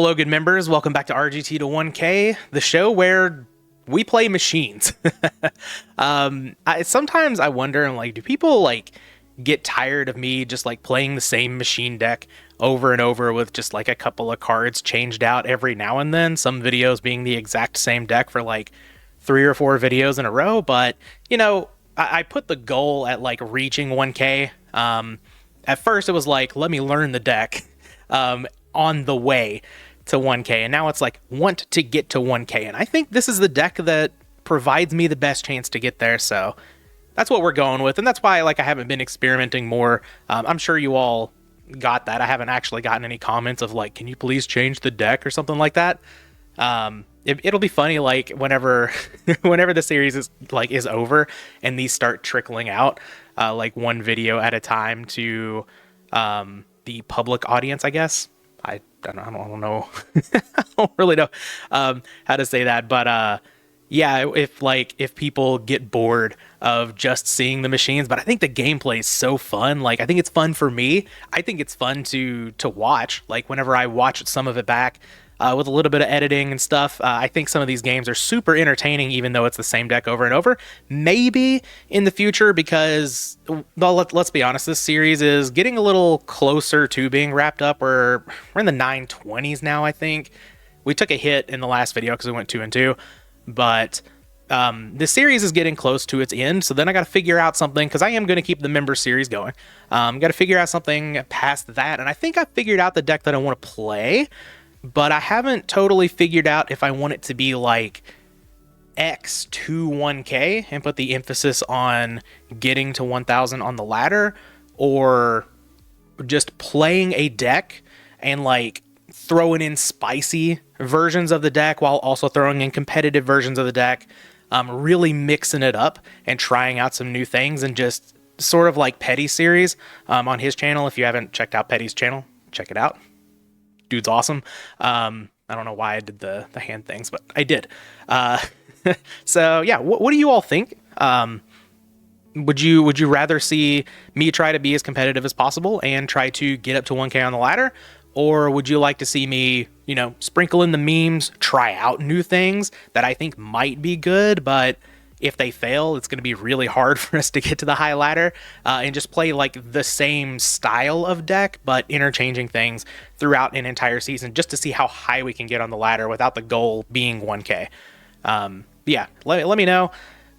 Hello, good members. Welcome back to RGT to 1K, the show where we play machines. Sometimes I wonder, like, do people like get tired of me just like playing the same machine deck over and over with just like a couple of cards changed out every now and then? Some videos being the exact same deck for like 3 or 4 videos in a row. But you know, I put the goal at like reaching 1K. At first, it was like, let me learn the deck. On the way to 1K, and now it's like want to get to 1K, and I think this is the deck that provides me the best chance to get there, so that's what we're going with, and that's why like I haven't been experimenting more. I'm sure you all got that. I haven't actually gotten any comments of like, can you please change the deck or something like that. It'll be funny like whenever whenever the series is over and these start trickling out like one video at a time to the public audience, I guess. I don't know. I don't really know how to say that, but yeah, if people get bored of just seeing the machines, but I think the gameplay is so fun. Like, I think it's fun for me. I think it's fun to watch. Like, whenever I watch some of it back with a little bit of editing and stuff, I think some of these games are super entertaining, even though it's the same deck over and over. Maybe in the future, because, well, let's be honest, this series is getting a little closer to being wrapped up. We're in the 920s now, I think. We took a hit in the last video because we went 2-2, but this series is getting close to its end, so then I got to figure out something, because I am going to keep the member series going. Got to figure out something past that, and I think I figured out the deck that I want to play, but I haven't totally figured out if I want it to be like X to 1K and put the emphasis on getting to 1000 on the ladder, or just playing a deck and like throwing in spicy versions of the deck while also throwing in competitive versions of the deck, really mixing it up and trying out some new things, and just sort of like Petty series on his channel. If you haven't checked out Petty's channel, check it out. Dude's awesome. I don't know why I did the hand things, but I did. So yeah, what do you all think? Would you rather see me try to be as competitive as possible and try to get up to 1K on the ladder? Or would you like to see me, you know, sprinkle in the memes, try out new things that I think might be good, but if they fail, it's going to be really hard for us to get to the high ladder, and just play like the same style of deck, but interchanging things throughout an entire season just to see how high we can get on the ladder without the goal being 1K. Yeah, let me know.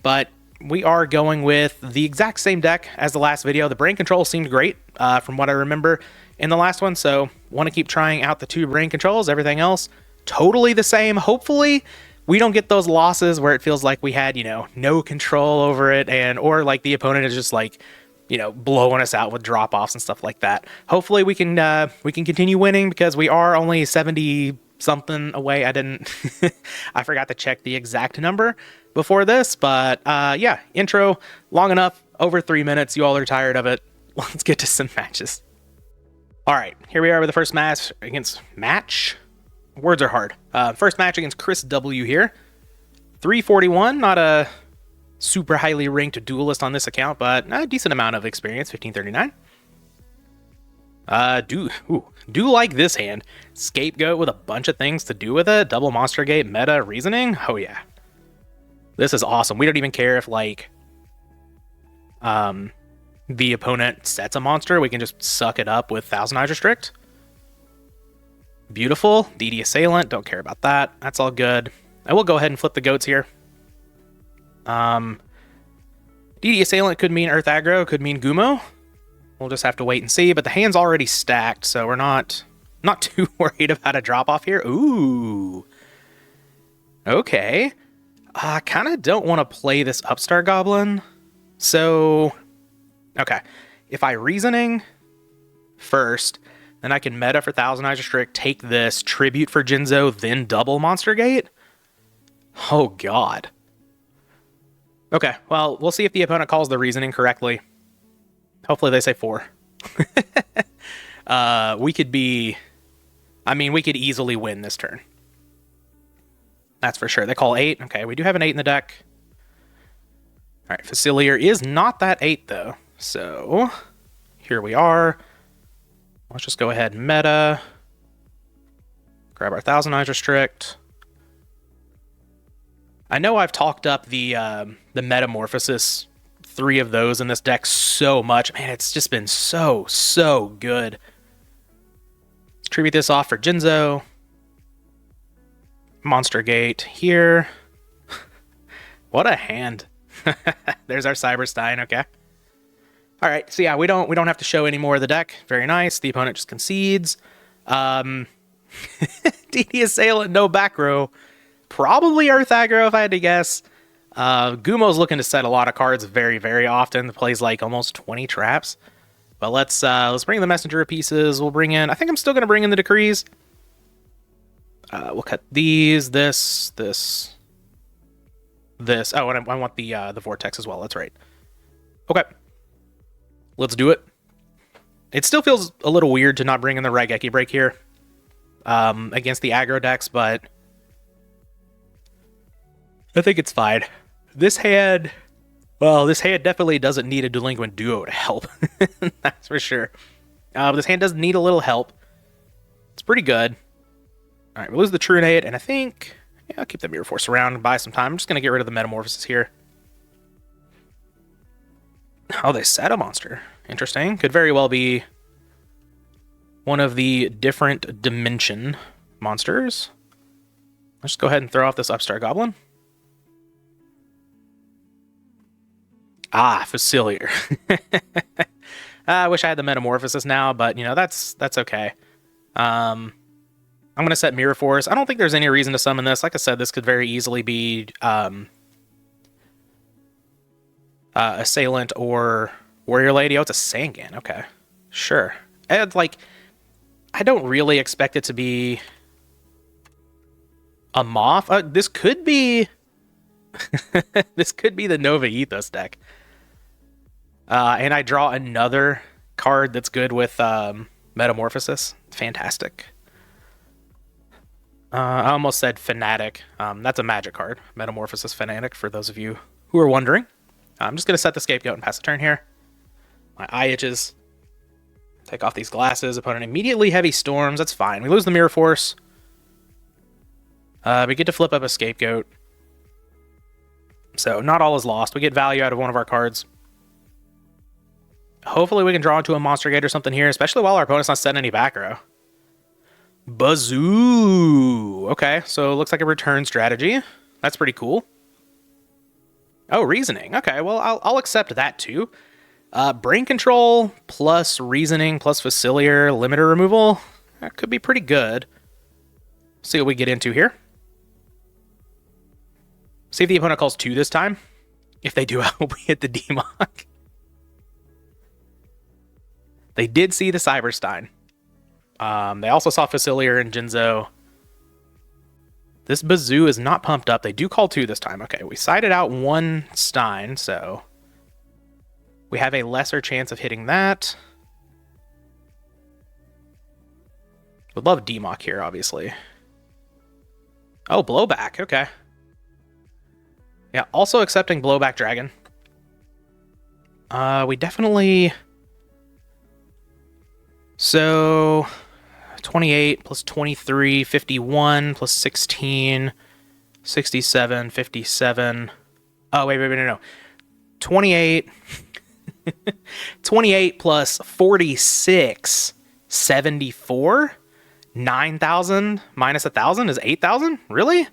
But we are going with the exact same deck as the last video. The brain control seemed great from what I remember in the last one, so want to keep trying out the 2 brain controls. Everything else totally the same. Hopefully we don't get those losses where it feels like we had, you know, no control over it, or like the opponent is just like, you know, blowing us out with drop-offs and stuff like that. Hopefully we can continue winning, because we are only 70 something away. I forgot to check the exact number before this, but yeah, intro long enough, over 3 minutes. You all are tired of it. Let's get to some matches. All right, here we are with the first match against Words are hard. First match against Chris W here. 341, not a super highly ranked duelist on this account, but a decent amount of experience, 1539. Do like this hand. Scapegoat with a bunch of things to do with it. Double monster gate, meta, reasoning. Oh yeah. This is awesome. We don't even care if like the opponent sets a monster. We can just suck it up with Thousand Eyes Restrict. Beautiful. DD Assailant, don't care about that. That's all good. I will go ahead and flip the goats here. DD Assailant could mean Earth Aggro, could mean Gumo. We'll just have to wait and see, but the hand's already stacked, so we're not too worried about a drop-off here. Ooh. Okay. I kind of don't want to play this Upstart Goblin, so... Okay. If I Reasoning first... Then I can meta for Thousand Eyes Restrict, take this, tribute for Jinzo, then double Monster Gate? Oh, God. Okay, well, we'll see if the opponent calls the reasoning correctly. Hopefully they say 4. We could easily win this turn. That's for sure. They call 8. Okay, we do have an 8 in the deck. All right, Facilier is not that 8, though. So, here we are. Let's just go ahead and meta. Grab our 1000 eyes restrict. I know I've talked up the Metamorphosis, 3 of those in this deck so much. Man, it's just been so good. Let's tribute this off for Jinzo. Monster Gate here. What a hand. There's our Cyberstein, okay. Alright, so yeah, we don't have to show any more of the deck. Very nice. The opponent just concedes. DD Assailant, no back row. Probably Earth Aggro if I had to guess. Gumo's looking to set a lot of cards very often. Plays like almost 20 traps. But let's bring the Messenger of Pieces. We'll bring in, I think I'm still gonna bring in the Decrees. We'll cut these, this. Oh, and I want the Vortex as well. That's right. Okay. Let's do it. It still feels a little weird to not bring in the Raigeki Break here against the aggro decks, but I think it's fine. This hand definitely doesn't need a Delinquent Duo to help. That's for sure. This hand does need a little help. It's pretty good. All right, we lose the Trunade, and I think... Yeah, I'll keep the Mirror Force around and buy some time. I'm just going to get rid of the Metamorphosis here. Oh, they set a monster. Interesting. Could very well be one of the different dimension monsters. Let's just go ahead and throw off this Upstart Goblin. Ah, Facilier. I wish I had the Metamorphosis now, but, you know, that's okay. I'm going to set Mirror Force. I don't think there's any reason to summon this. Like I said, this could very easily be Assailant or Warrior Lady. Oh, it's a Sangan. Okay. Sure. And, like, I don't really expect it to be a Moth. This could be... this could be the Nova Ethos deck. And I draw another card that's good with Metamorphosis. Fantastic. I almost said Fanatic. That's a Magic card. Metamorphosis Fanatic, for those of you who are wondering. I'm just going to set the Scapegoat and pass the turn here. My eye itches. Take off these glasses. Opponent immediately Heavy Storms. That's fine. We lose the Mirror Force. We get to flip up a Scapegoat. So not all is lost. We get value out of one of our cards. Hopefully we can draw into a Monster Gate or something here, especially while our opponent's not setting any back row. Bazoo! Okay, so it looks like a return strategy. That's pretty cool. Oh, Reasoning. Okay, well, I'll accept that too. Brain Control plus Reasoning plus Facilier limiter removal. That could be pretty good. See what we get into here. See if the opponent calls 2 this time. If they do, I hope we hit the Demok. They did see the Cyberstein. They also saw Facilier and Jinzo. This Bazoo is not pumped up. They do call 2 this time. Okay, we sided out 1 Stein, so we have a lesser chance of hitting that. Would love Demok here, obviously. Oh, Blowback. Okay. Yeah, also accepting Blowback Dragon. We definitely... So, 28 plus 23, 51 plus 16, 67, 57. Oh, wait, no. 28, 28 plus 46, 74, 9,000 minus 1,000 is 8,000? Really?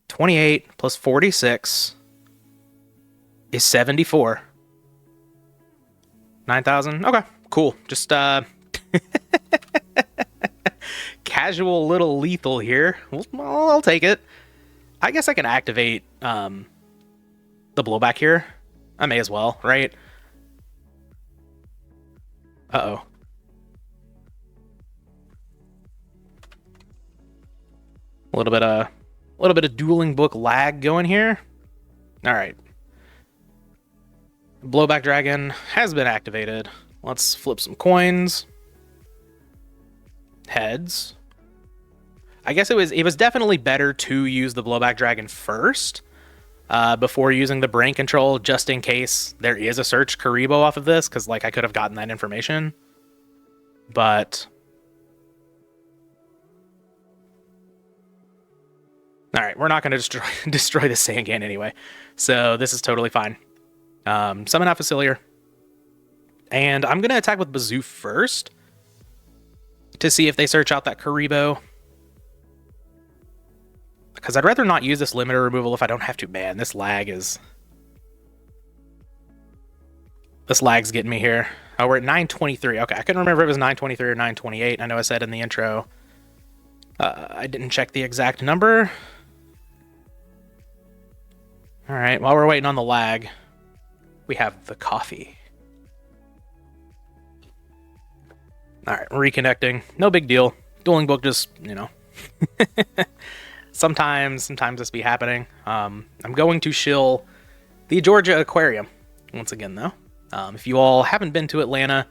28 plus 46 is 74. 9,000? Okay. Cool. Just casual little lethal here. Well, I'll take it. I guess I can activate the Blowback here. I may as well, right? Uh-oh. A little bit of Dueling Book lag going here. All right. Blowback Dragon has been activated. Let's flip some coins. Heads. I guess it was definitely better to use the Blowback Dragon first before using the Brain Control, just in case there is a search Kuhb off of this, because like I could have gotten that information. But All right, we're not going to destroy the Sangan anyway, so this is totally fine. Summon out Facilier. And I'm going to attack with Bazoo first to see if they search out that Kuhb. Because I'd rather not use this limiter removal if I don't have to. Man, this lag is... This lag's getting me here. Oh, we're at 923. Okay, I couldn't remember if it was 923 or 928. I know I said in the intro. I didn't check the exact number. All right, while we're waiting on the lag, we have the coffee. All right, reconnecting. No big deal. Dueling Book just, you know. sometimes this be happening. I'm going to shill the Georgia Aquarium once again, though. If you all haven't been to Atlanta,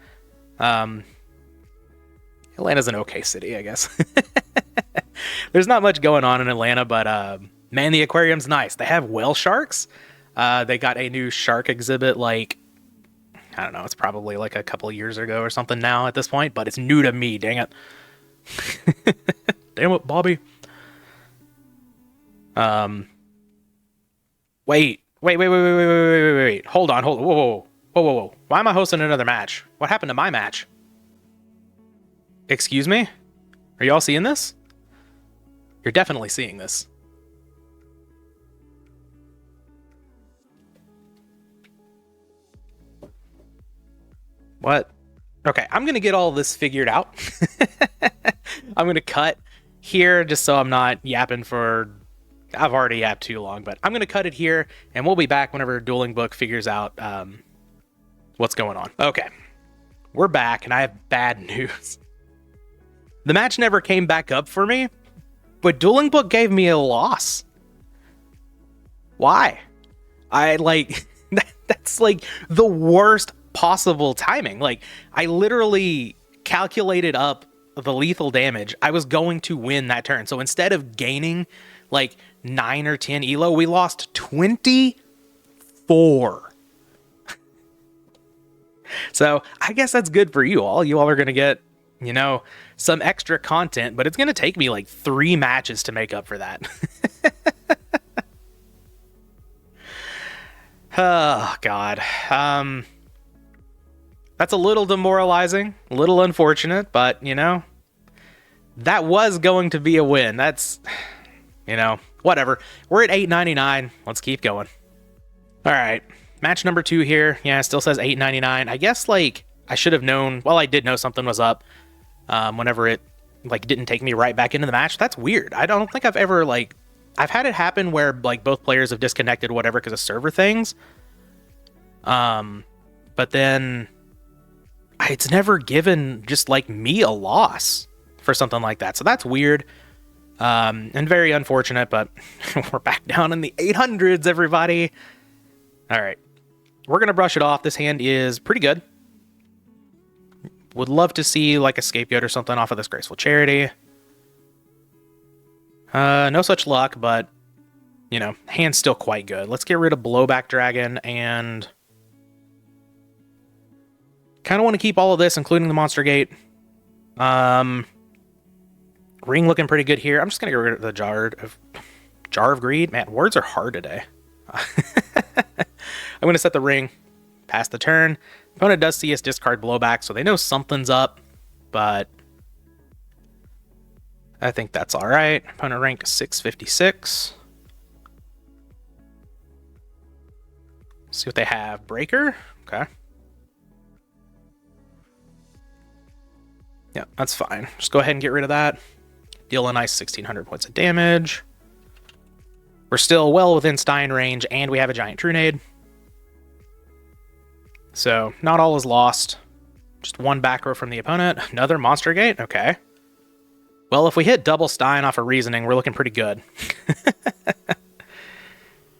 Atlanta's an okay city, I guess. There's not much going on in Atlanta, but man, the aquarium's nice. They have whale sharks. They got a new shark exhibit, like, I don't know, it's probably like a couple of years ago or something now at this point, but it's new to me, dang it. Damn it, Bobby. Wait. Hold on. Whoa. Why am I hosting another match? What happened to my match? Excuse me? Are y'all seeing this? You're definitely seeing this. What? Okay, I'm gonna get all this figured out. I'm gonna cut here just so I'm not yapping for... I've already yapped too long, but I'm gonna cut it here, and we'll be back whenever Dueling Book figures out what's going on. Okay, we're back, and I have bad news. The match never came back up for me, but Dueling Book gave me a loss. Why? That's like the worst possible timing. Like, I literally calculated up the lethal damage. I was going to win that turn. So instead of gaining like 9 or 10 elo, we lost 24. So I guess that's good for you all. You all are going to get, you know, some extra content, but it's going to take me like 3 matches to make up for that. Oh, God. That's a little demoralizing, a little unfortunate, but, you know, that was going to be a win. That's, you know, whatever. We're at 899. Let's keep going. All right. Match number 2 here. Yeah, it still says 899. I guess, like, I should have known. Well, I did know something was up whenever it, like, didn't take me right back into the match. That's weird. I don't think I've ever, like, I've had it happen where, like, both players have disconnected whatever because of server things. But then it's never given just, like, me a loss for something like that. So that's weird. And very unfortunate, but we're back down in the 800s, everybody. All right. We're going to brush it off. This hand is pretty good. Would love to see, like, a scapegoat or something off of this Graceful Charity. No such luck, but, you know, hand's still quite good. Let's get rid of Blowback Dragon and kind of want to keep all of this, including the Monster Gate. Ring looking pretty good here. I'm just going to get rid of the Jar of Greed. Man, words are hard today. I'm going to set the ring, pass the turn. Opponent does see us discard Blowback, so they know something's up, but I think that's all right. Opponent rank 656. See what they have. Breaker. Okay. Yeah, that's fine. Just go ahead and get rid of that. Deal a nice 1,600 points of damage. We're still well within Stein range, and we have a Giant Trunade. So, not all is lost. Just one back row from the opponent. Another Monster Gate? Okay. Well, if we hit double Stein off of Reasoning, we're looking pretty good.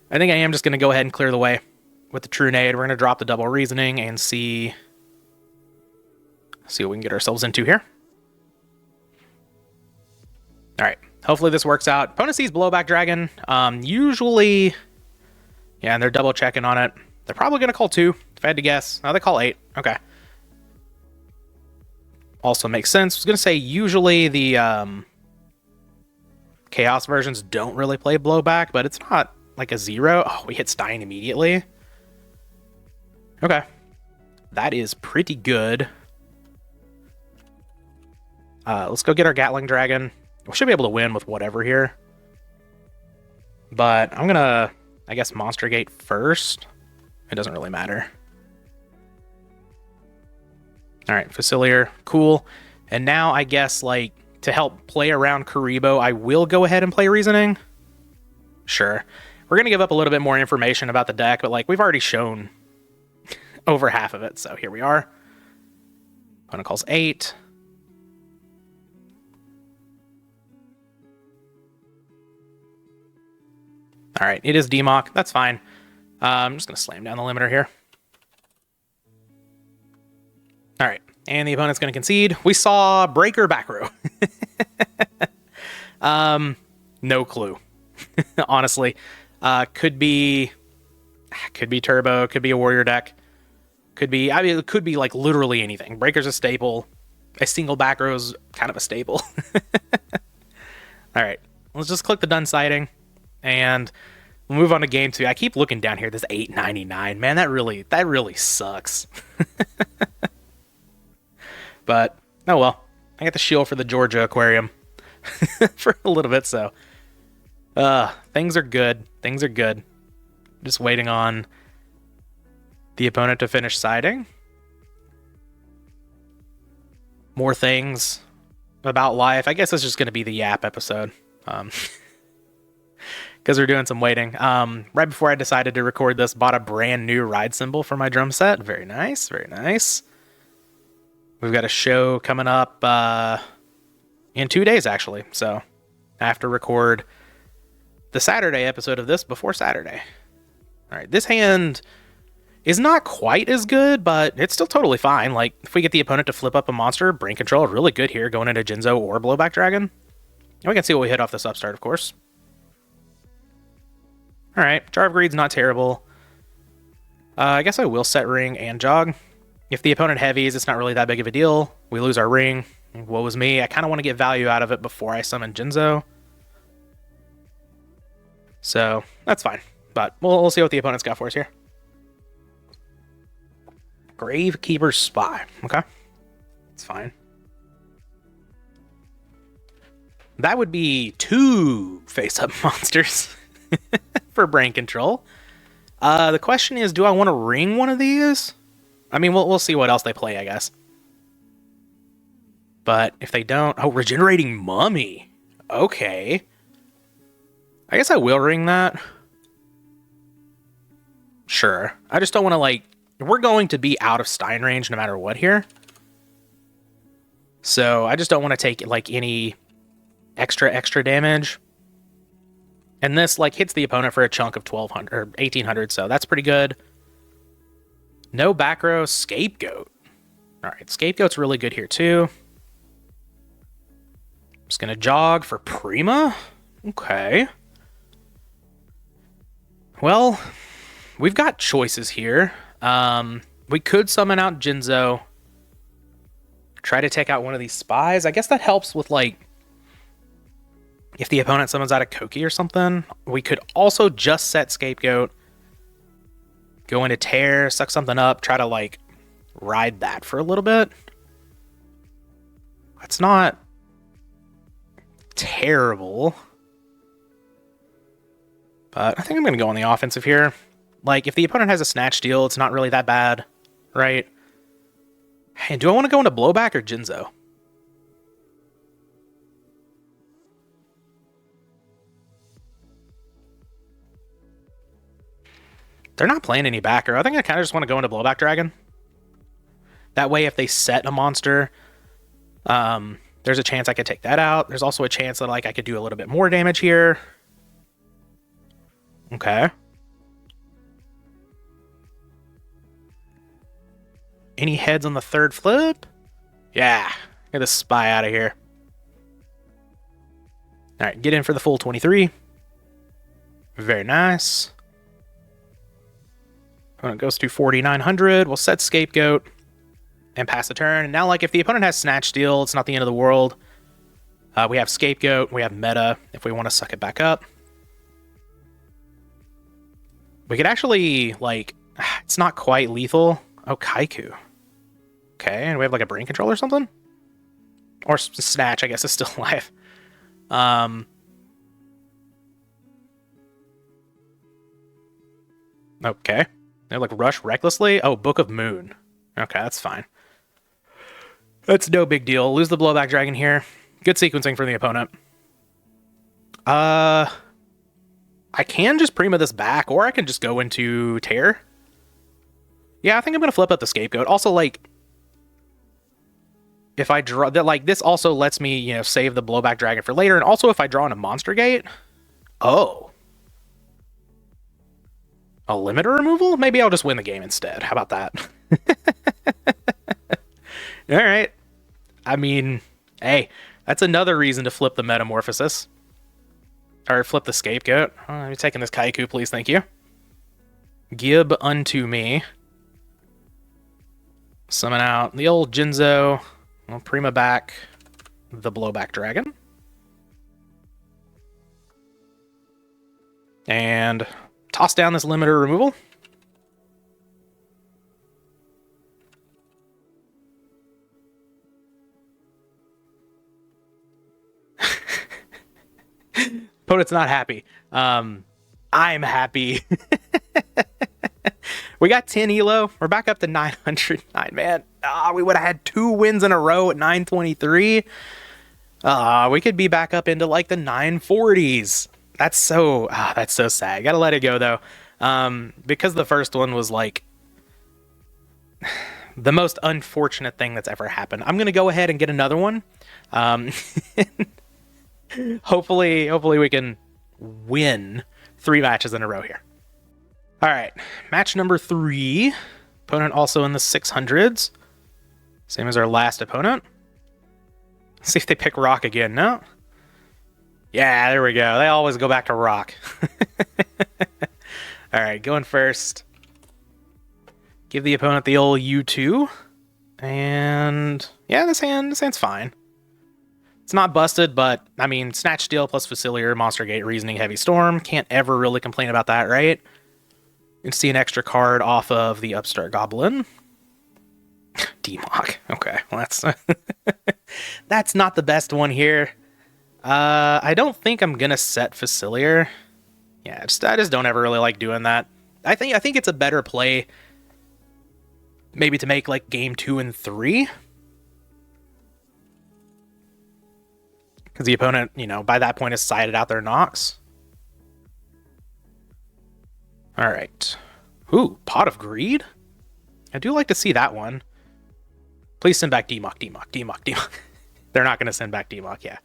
I think I am just going to go ahead and clear the way with the Trunade. We're going to drop the double Reasoning and see what we can get ourselves into here. All right. Hopefully this works out. Opponent sees Blowback Dragon. Usually, yeah, and they're double checking on it. They're probably going to call 2, if I had to guess. No, they call 8. Okay. Also makes sense. I was going to say usually the Chaos versions don't really play blowback, but it's not like a 0. Oh, we hit Stein immediately. Okay. That is pretty good. Let's go get our Gatling Dragon. We should be able to win with whatever here. But I'm going to, I guess, Monster Gate first. It doesn't really matter. All right, Facilier, cool. And now I guess, like, to help play around Kuhb, I will go ahead and play Reasoning. Sure. We're going to give up a little bit more information about the deck, but, like, we've already shown over half of it, so here we are. Opponent calls 8. All right, it is Demock. That's fine. I'm just going to slam down the limiter here. All right, and the opponent's going to concede. We saw Breaker back row. No clue. Honestly. Could be Turbo, could be a Warrior deck. Could be, I mean, it could be like literally anything. Breaker's a staple. A single back row is kind of a staple. All right, let's just click the done sighting. And we'll move on to game 2. I keep looking down here. This $8.99, man, that really sucks. But oh well. I got the shield for the Georgia Aquarium for a little bit, so things are good. Things are good. Just waiting on the opponent to finish siding. More things about life. I guess it's just going to be the Yap episode. Because we're doing some waiting. Right before I decided to record this, bought a brand new ride cymbal for my drum set. Very nice, very nice. We've got a show coming up in 2 days, actually. So I have to record the Saturday episode of this before Saturday. All right, this hand is not quite as good, but it's still totally fine. Like, if we get the opponent to flip up a monster, brain control, really good here, going into Jinzo or Blowback Dragon. And we can see what we hit off this upstart, of course. All right, Jar of Greed's not terrible. I guess I will set Ring and Jog. If the opponent heavies, it's not really that big of a deal. We lose our Ring. Woe was me. I kind of want to get value out of it before I summon Jinzo. So, that's fine. But we'll see what the opponent's got for us here. Gravekeeper's Spy. Okay. It's fine. That would be 2 face-up monsters for brain control. The question is, do I want to ring one of these? I mean, we'll see what else they play, I guess. But if they don't... Oh, Regenerating Mummy. Okay. I guess I will ring that. Sure. I just don't want to, like... We're going to be out of Stein range no matter what here. So I just don't want to take, like, any extra damage. And this, like, hits the opponent for a chunk of 1,200 or 1,800, so that's pretty good. No back row, Scapegoat. All right, Scapegoat's really good here, too. Just going to Jog for Prima. Okay. Well, we've got choices here. We could summon out Jinzo. Try to take out one of these spies. I guess that helps with, like, if the opponent summons out a Koki or something. We could also just set Scapegoat. Go into Tear, suck something up, try to, like, ride that for a little bit. That's not terrible. But I think I'm going to go on the offensive here. Like, if the opponent has a Snatch Steal, it's not really that bad, right? Hey, do I want to go into Blowback or Jinzo? They're not playing any backer. I think I kind of just want to go into Blowback Dragon. That way, if they set a monster, there's a chance I could take that out. There's also a chance that, like, I could do a little bit more damage here. Okay. Any heads on the third flip? Yeah. Get this spy out of here. All right, get in for the full 23. Very nice. Opponent goes to 4,900. We'll set Scapegoat and pass the turn. And now, like, if the opponent has Snatch Steal, it's not the end of the world. We have Scapegoat. We have Meta if we want to suck it back up. We could actually, like, it's not quite lethal. Oh, Kaiku. Okay, and we have like a brain control or something? Or Snatch, I guess, is still alive. Okay. They're like Rush Recklessly? Oh, Book of Moon. Okay, that's fine. That's no big deal. Lose the Blowback Dragon here. Good sequencing for the opponent. I can just Prima this back, or I can just go into Tear. Yeah, I think I'm going to flip up the Scapegoat. Also, like, if I draw... that, like, this also lets me, you know, save the Blowback Dragon for later. And also, if I draw in a Monster Gate... Oh. A limiter removal? Maybe I'll just win the game instead. How about that? Alright. I mean, hey, that's another reason to flip the Metamorphosis. Or flip the Scapegoat. Oh, I'm taking this Kaiku, please, thank you. Gib unto me. Summon out the old Jinzo. We'll Prima back the Blowback Dragon. And toss down this limiter removal. Opponent's not happy. I'm happy. We got 10 elo. We're back up to 909, man. We would have had 2 wins in a row at 923. We could be back up into like the 940s. That's so sad. Gotta let it go though. Because the first one was like the most unfortunate thing that's ever happened. I'm gonna go ahead and get another one. Hopefully we can win 3 matches in a row here. All right, match number 3. Opponent also in the 600s. Same as our last opponent. Let's see if they pick Rock again. No? Yeah, there we go. They always go back to Rock. All right, going first. Give the opponent the old U2. And yeah, this hand's fine. It's not busted, but, I mean, Snatch Steal plus Facilier, Monster Gate, Reasoning, Heavy Storm. Can't ever really complain about that, right? You can see an extra card off of the Upstart Goblin. D-Mock. Okay, well, that's... that's not the best one here. I don't think I'm going to set Facilier. Yeah, I just don't ever really like doing that. I think it's a better play maybe to make, like, game 2 and 3. Because the opponent, you know, by that point has sided out their Nox. All right. Ooh, Pot of Greed? I do like to see that one. Please send back D-Mock, D-Mock, D-Mock, D-Mock. They're not going to send back D-Mock, yeah.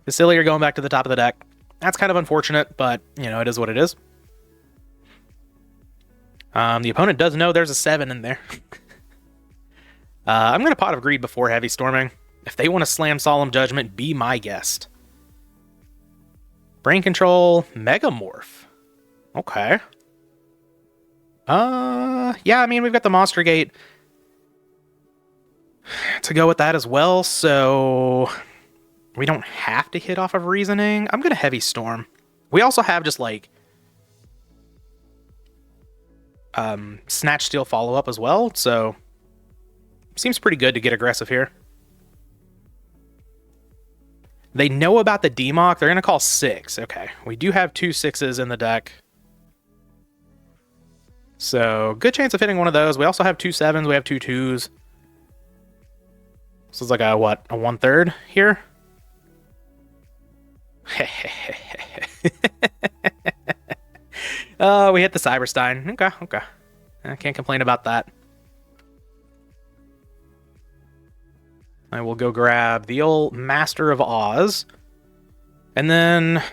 Facilier going back to the top of the deck. That's kind of unfortunate, but, you know, it is what it is. The opponent does know there's a 7 in there. I'm going to Pot of Greed before Heavy Storming. If they want to slam Solemn Judgment, be my guest. Brain Control, Megamorph. Okay. Yeah, I mean, we've got the Monster Gate to go with that as well, so we don't have to hit off of Reasoning. I'm going to Heavy Storm. We also have just, like, Snatch Steal follow-up as well, so seems pretty good to get aggressive here. They know about the D-Mock. They're going to call 6. Okay. We do have 2 6s in the deck. So, good chance of hitting one of those. We also have 2 7s. We have 2 2s. This is like a, what, a 1/3 here? Oh, we hit the Cyberstein. Okay, okay. I can't complain about that. I will go grab the old Master of Oz. And then,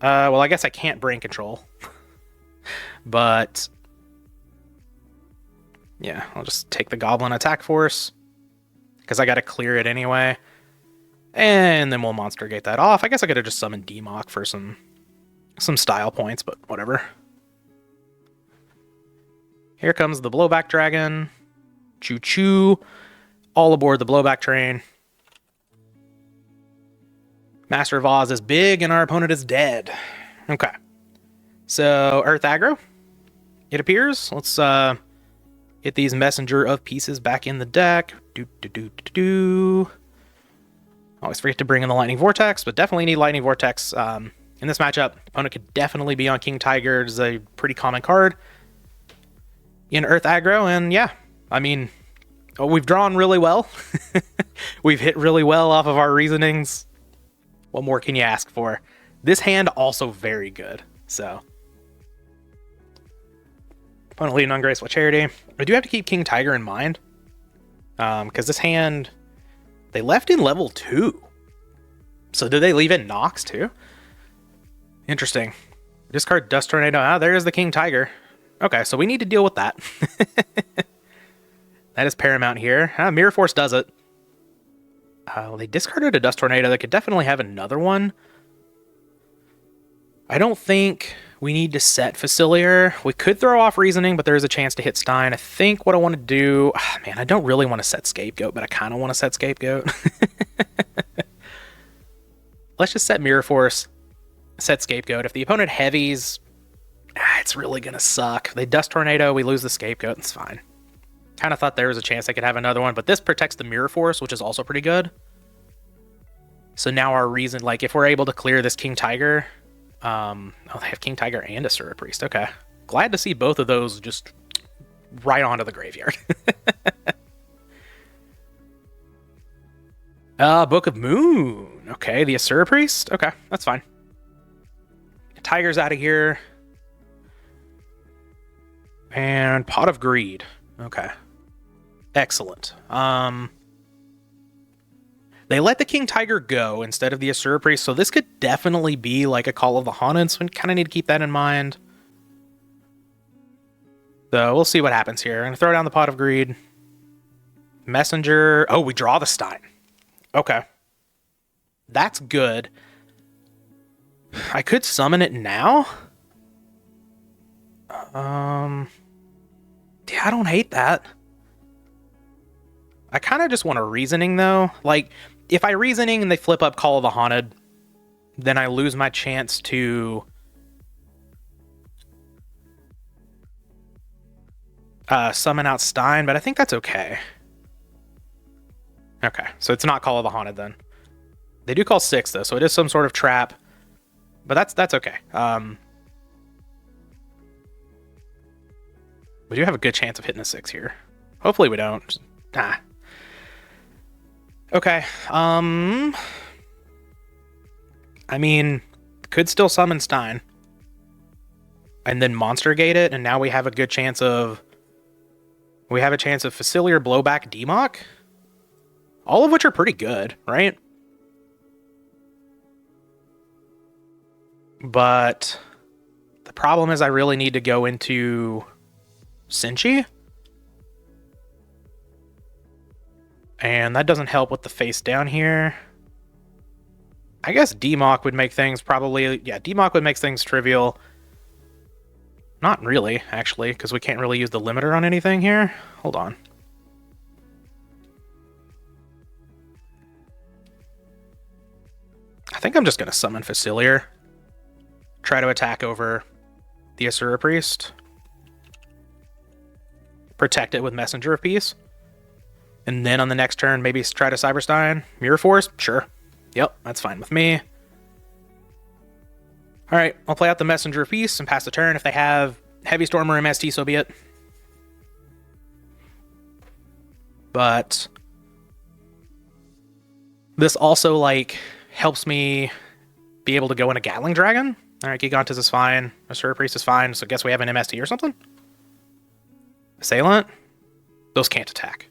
well, I guess I can't Brain Control. But, yeah, I'll just take the Goblin Attack Force. Because I got to clear it anyway. And then we'll Monster Gate that off. I guess I could have just summoned D-Mock for some style points, but whatever. Here comes the Blowback Dragon. Choo-choo. All aboard the Blowback train. Master of Oz is big and our opponent is dead. Okay. So, Earth Aggro, it appears. Let's get these Messenger of Pieces back in the deck. Always forget to bring in the Lightning Vortex, but definitely need Lightning Vortex in this matchup. Opponent could definitely be on King Tiger. It's a pretty common card in Earth Aggro, and yeah, I mean, we've drawn really well. We've hit really well off of our reasonings. What more can you ask for? This hand also very good, so. Opponent leading Ungraceful Charity. I do have to keep King Tiger in mind, because this hand, they left in level 2. So did they leave in Nox too? Interesting. Discard Dust Tornado. Ah, there's the King Tiger. Okay, so we need to deal with that. That is paramount here. Mirror Force does it. Well, they discarded a Dust Tornado. They could definitely have another one. I don't think we need to set Facilier. We could throw off Reasoning, but there is a chance to hit Stein. I think what I want to do... man, I don't really want to set Scapegoat, but I kind of want to set Scapegoat. Let's just set Mirror Force, set Scapegoat. If the opponent heavies, it's really going to suck. They Dust Tornado, we lose the Scapegoat, it's fine. Kind of thought there was a chance I could have another one, but this protects the Mirror Force, which is also pretty good. So now our reason, like, if we're able to clear this King Tiger... oh, they have King Tiger and Asura Priest. Okay. Glad to see both of those just right onto the graveyard. Book of Moon. Okay, the Asura Priest. Okay, that's fine. Tiger's out of here. And Pot of Greed. Okay. Excellent. They let the King Tiger go instead of the Asura Priest, so this could definitely be like a Call of the Haunted, so we kind of need to keep that in mind. So we'll see what happens here. I'm going to throw down the Pot of Greed. Messenger. Oh, we draw the Stein. Okay. That's good. I could summon it now. Yeah, I don't hate that. I kind of just want a Reasoning, though. Like, if I Reasoning and they flip up Call of the Haunted, then I lose my chance to summon out Stein, but I think that's okay. Okay, so it's not Call of the Haunted, then. They do call 6, though, so it is some sort of trap, but that's okay. We do have a good chance of hitting a 6 here. Hopefully we don't. Nah. Okay, I mean, could still summon Stein. And then Monster Gate it, and now we have a good chance of... We have a chance of Facilier, Blowback, Demock. All of which are pretty good, right? But the problem is I really need to go into Senshi. And that doesn't help with the face down here. I guess Demock would make things probably... Yeah, Demock would make things trivial. Not really, actually, because we can't really use the limiter on anything here. Hold on. I think I'm just going to summon Facilier. Try to attack over the Asura Priest. Protect it with Messenger of Peace. And then on the next turn, maybe try to Cyberstein. Mirror Force? Sure. Yep, that's fine with me. Alright, I'll play out the Messenger of Peace and pass the turn. If they have Heavy Storm or MST, so be it. But this also, like, helps me be able to go in a Gatling Dragon. Alright, Gigantus is fine. Asura Priest is fine, so I guess we have an MST or something? Assailant? Those can't attack.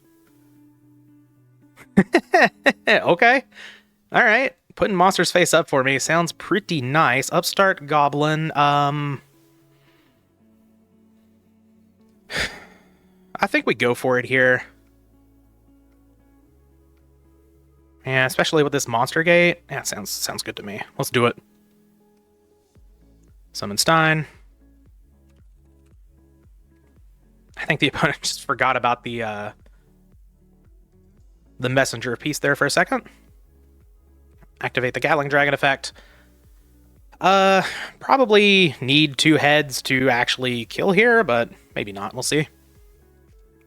Okay. Alright. Putting Monster's Face up for me sounds pretty nice. Upstart Goblin. I think we go for it here. Yeah, especially with this Monster Gate. Yeah, sounds good to me. Let's do it. Summon Stein. I think the opponent just forgot about the Messenger of Peace there for a second. Activate the Gatling Dragon effect. Probably need 2 heads to actually kill here, but maybe not. We'll see.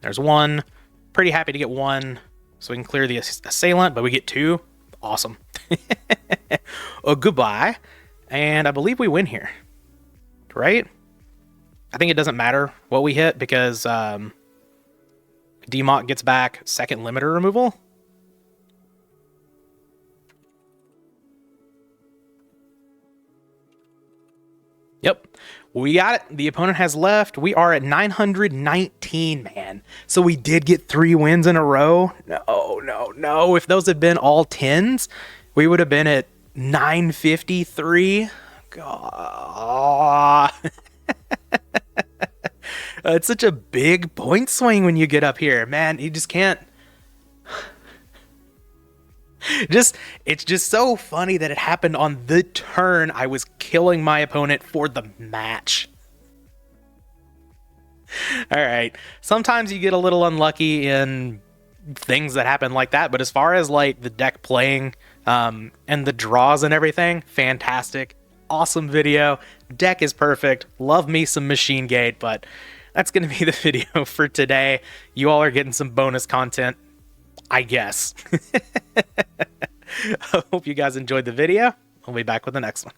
There's 1. Pretty happy to get 1 so we can clear the assailant, but we get 2. Awesome. Oh, goodbye. And I believe we win here. Right? I think it doesn't matter what we hit because DMOC gets back second limiter removal. Yep, we got it. The opponent has left. We are at 919, man. So we did get 3 wins in a row. No. If those had been all 10s, we would have been at 953. God. It's such a big point swing when you get up here, man. You just can't. It's just so funny that it happened on the turn I was killing my opponent for the match. All right. Sometimes you get a little unlucky in things that happen like that, but as far as like the deck playing and the draws and everything, fantastic. Awesome video. Deck is perfect. Love me some Machine Gate, but that's going to be the video for today. You all are getting some bonus content, I guess. I hope you guys enjoyed the video. I'll be back with the next one.